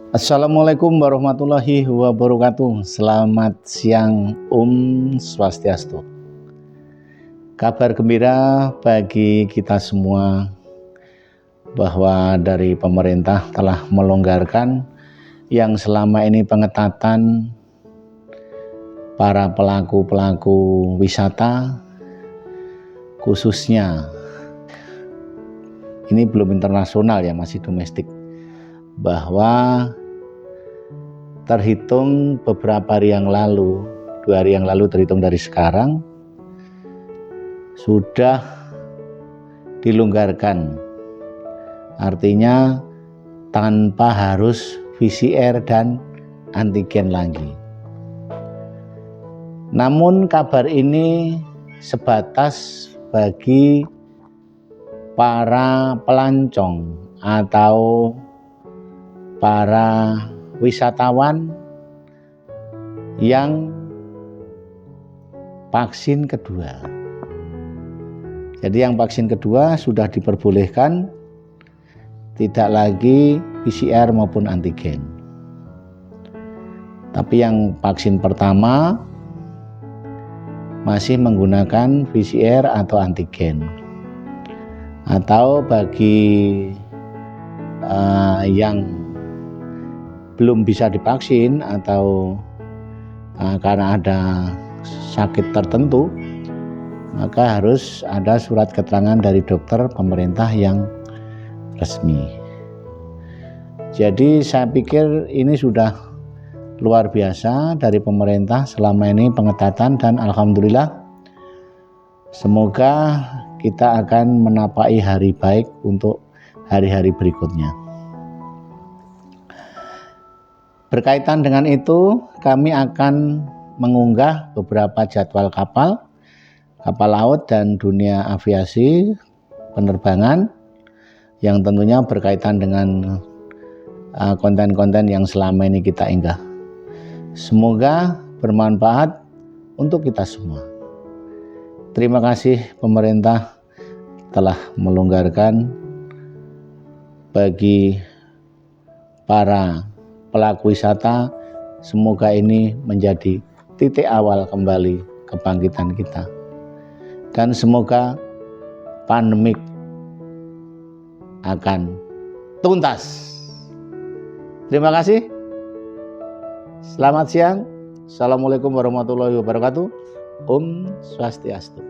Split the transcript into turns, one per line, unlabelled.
Assalamualaikum warahmatullahi wabarakatuh. Selamat siang, Swastiastu. Kabar gembira bagi kita semua bahwa dari pemerintah telah melonggarkan yang selama ini pengetatan para pelaku wisata, khususnya ini belum internasional ya, masih domestik, bahwa terhitung beberapa hari yang lalu, 2 hari yang lalu terhitung dari sekarang, sudah dilonggarkan. Artinya tanpa harus PCR dan antigen lagi. Namun kabar ini sebatas bagi para pelancong atau para wisatawan yang vaksin kedua. Jadi yang vaksin kedua sudah diperbolehkan, tidak lagi PCR maupun antigen. Tapi yang vaksin pertama masih menggunakan PCR atau antigen. Atau bagi yang belum bisa divaksin atau karena ada sakit tertentu, maka harus ada surat keterangan dari dokter pemerintah yang resmi. Jadi saya pikir ini sudah luar biasa dari pemerintah selama ini pengetatan, dan alhamdulillah semoga kita akan menapaki hari baik untuk hari-hari berikutnya. Berkaitan dengan itu, kami akan mengunggah beberapa jadwal kapal laut dan dunia aviasi penerbangan yang tentunya berkaitan dengan konten-konten yang selama ini kita unggah. Semoga bermanfaat untuk kita semua. Terima kasih pemerintah telah melonggarkan bagi para pelaku wisata. Semoga ini menjadi titik awal kembali kebangkitan kita, dan semoga pandemik akan tuntas. Terima kasih. Selamat siang. Assalamualaikum warahmatullahi wabarakatuh. Om Swastiastu.